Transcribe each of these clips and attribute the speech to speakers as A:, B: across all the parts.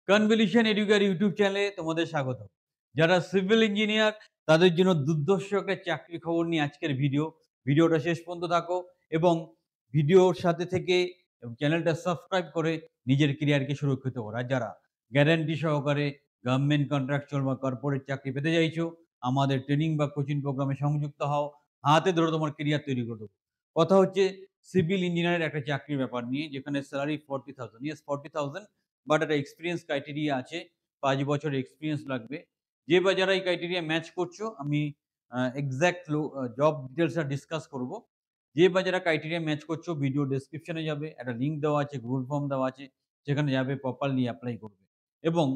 A: Convolution educare YouTube চ্যানেলে তোমাদের স্বাগত। যারা সিভিল ইঞ্জিনিয়ার তাদের জন্য দুর্ধর্ষ একটা চাকরি খবর নিয়ে আজকের ভিডিওটা শেষ পর্যন্ত থাকো এবং ভিডিওর সাথে থেকে চ্যানেলটা সাবস্ক্রাইব করে নিজের ক্যারিয়ারকে সুরক্ষিত করো। আর যারা গ্যারান্টি সহকারে গভর্নমেন্ট কন্ট্রাকচুয়াল বা কর্পোরেট চাকরি পেতে চাইছো, আমাদের ট্রেনিং বা কোচিং প্রোগ্রামে সংযুক্ত হও। হাতে ধরে তোমার ক্যারিয়ার তৈরি করে দেবো। কথা হচ্ছে সিভিল ইঞ্জিনিয়ারের একটা চাকরির ব্যাপার নিয়ে, যেখানে স্যালারি 40,000, ইয়েস 40,000, বাট একটা এক্সপিরিয়েন্স ক্রাইটেরিয়া আছে। ৫ বছরের এক্সপিরিয়েন্স লাগবে। যে বা যারা এই ক্রাইটেরিয়া ম্যাচ করছো, আমি এক্সাক্ট জব ডিটেইলসটা ডিসকাস করব। যে বা যারা ক্রাইটেরিয়া ম্যাচ করছো, ভিডিও ডেসক্রিপশনে যাবে, একটা লিঙ্ক দেওয়া আছে, গুগল ফর্ম দেওয়া আছে, সেখানে যাবে, প্রপারলি এপ্লাই করবে। এবং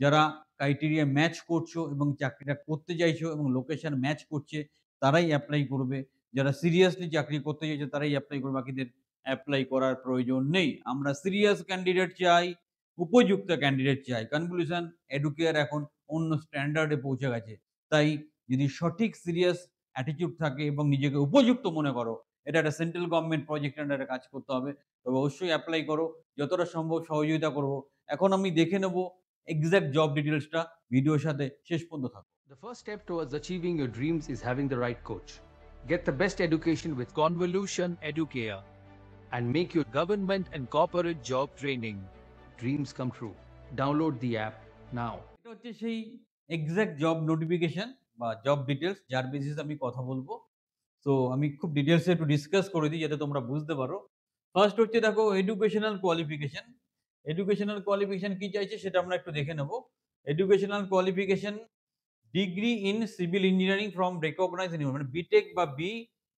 A: যারা ক্রাইটেরিয়া ম্যাচ করছো এবং চাকরিটা করতে চাইছো এবং লোকেশন ম্যাচ করছে, তারাই এপ্লাই করবে। যারা সিরিয়াসলি চাকরি করতে চাইছে তারাই এপ্লাই করবে, বাকিদের এপ্লাই করার প্রয়োজন নেই। আমরা সিরিয়াস ক্যান্ডিডেট চাই, উপযুক্ত ক্যান্ডিডেট চাই। কনক্লুশন, এডুকেয়ার এখন অন্য স্ট্যান্ডার্ডে পৌঁছে গেছে। তাই যদি সঠিক সিরিয়াস অ্যাটিটিউড থাকে এবং নিজেকে উপযুক্ত মনে করো, এটা একটা সেন্ট্রাল গভর্নমেন্ট প্রজেক্টের আন্ডারে কাজ করতে হবে, তবে অবশ্যই এপ্লাই করো। যতটা সম্ভব সহযোগিতা করব। এখন আমি দেখে নেব এক্সাক্ট জব ডিটেইলসটা, ভিডিওর সাথে শেষ পর্যন্ত থাকো।
B: The first step towards achieving your dreams is having the right coach. Get the best education with
C: Convolution Educare.
B: and make your government and corporate job training dreams come true. Download the app now.
A: এটা হচ্ছে সেই exact job notification বা job details যার বেসিসে আমি কথা বলবো। So আমি খুব ডিটেইলসে একটু ডিসকাস করে দিই যাতে তোমরা বুঝতে পারো। ফার্স্ট হচ্ছে দেখো এডুকেশনাল কোয়ালিফিকেশন। এডুকেশনাল কোয়ালিফিকেশন কি চাইছে সেটা আমরা একটু দেখে নেব। Educational qualification degree in civil engineering from recognized university, মানে বিটেক বা বি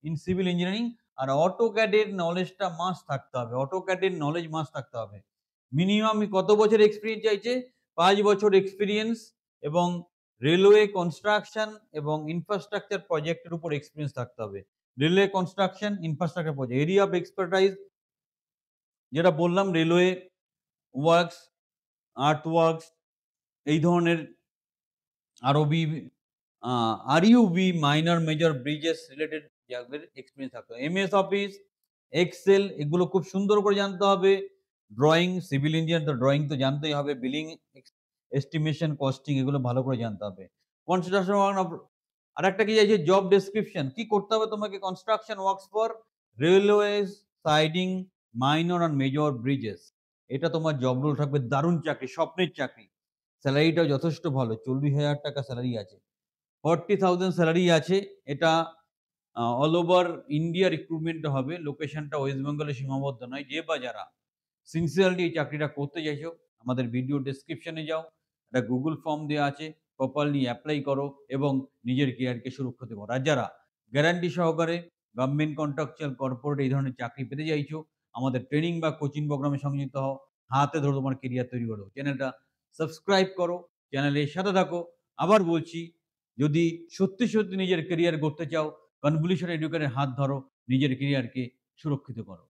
A: ইন সিভিল ইঞ্জিনিয়ারিং। আর অটোক্যাড এর নলেজটা মাস্ট থাকতে হবে। অটোক্যাড এর নলেজ মাস্ট থাকতে হবে। মিনিমাম কত বছর এক্সপেরিয়েন্স চাইছে? ৫ বছর এক্সপেরিয়েন্স এবং রেলওয়ে কনস্ট্রাকশন এবং ইনফ্রাস্ট্রাকচার প্রজেক্টের উপর এক্সপেরিয়েন্স থাকতে হবে। Railway construction, infrastructure project, area of expertise যেটা বললাম, রেলওয়ে ওয়ার্কস, আর্থ ওয়ার্কস, এই ধরনের আরবি, আরইউবি, মাইনর মেজর ব্রিজেস রিলেটেড যাদের এক্সপেরিয়েন্স থাকতে হবে। এমএস অফিস, এক্সেল, এগুলো খুব সুন্দর করে জানতে হবে। ড্রয়িং, সিভিল ইঞ্জিনিয়ার তো ড্রয়িং তো জানতেই হবে। বিলিং, এস্টিমেশন, কস্টিং, এগুলো ভালো করে জানতে হবে। কনস্ট্রাকশন ওয়ার্ক, আরেকটা কি চাইছে জব ডেসক্রিপশন, কি করতে হবে তোমাকে? Construction works for railways, siding, minor and major Bridges. এটা তোমার জব রোল থাকবে। দারুণ চাকরি, স্বপ্নের চাকরি। স্যালারিটাও যথেষ্ট ভালো, ৪০,০০০ টাকা স্যালারি আছে, 40,000 স্যালারি আছে। এটা অল ওভার ইন্ডিয়া রিক্রুটমেন্ট হবে। লোকেশনটা ওয়েস্ট বেঙ্গলে সীমাবদ্ধ নয়। যে বা যারা সিনসিয়ারলি এই চাকরিটা করতে চাইছো, আমাদের ভিডিও ডেসক্রিপশনে যাও, একটা গুগল ফর্ম দেওয়া আছে, প্রপারলি অ্যাপ্লাই করো এবং নিজের কেরিয়ারকে সুরক্ষিত করো। আর যারা গ্যারান্টি সহকারে গভর্নমেন্ট কন্ট্রাকচুয়াল কর্পোরেট এই ধরনের চাকরি পেতে চাইছো, আমাদের ট্রেনিং বা কোচিং প্রোগ্রামে সংযুক্ত হও। হাতে ধরে তোমার কেরিয়ার তৈরি করো। চ্যানেলটা সাবস্ক্রাইব করো, চ্যানেলের সাথে থাকো। আবার বলছি, যদি সত্যি নিজের কেরিয়ার গড়তে চাও, কনভলিউশন এডুকেশনের হাত ধরো, নিজের কেরিয়ারকে সুরক্ষিত করো।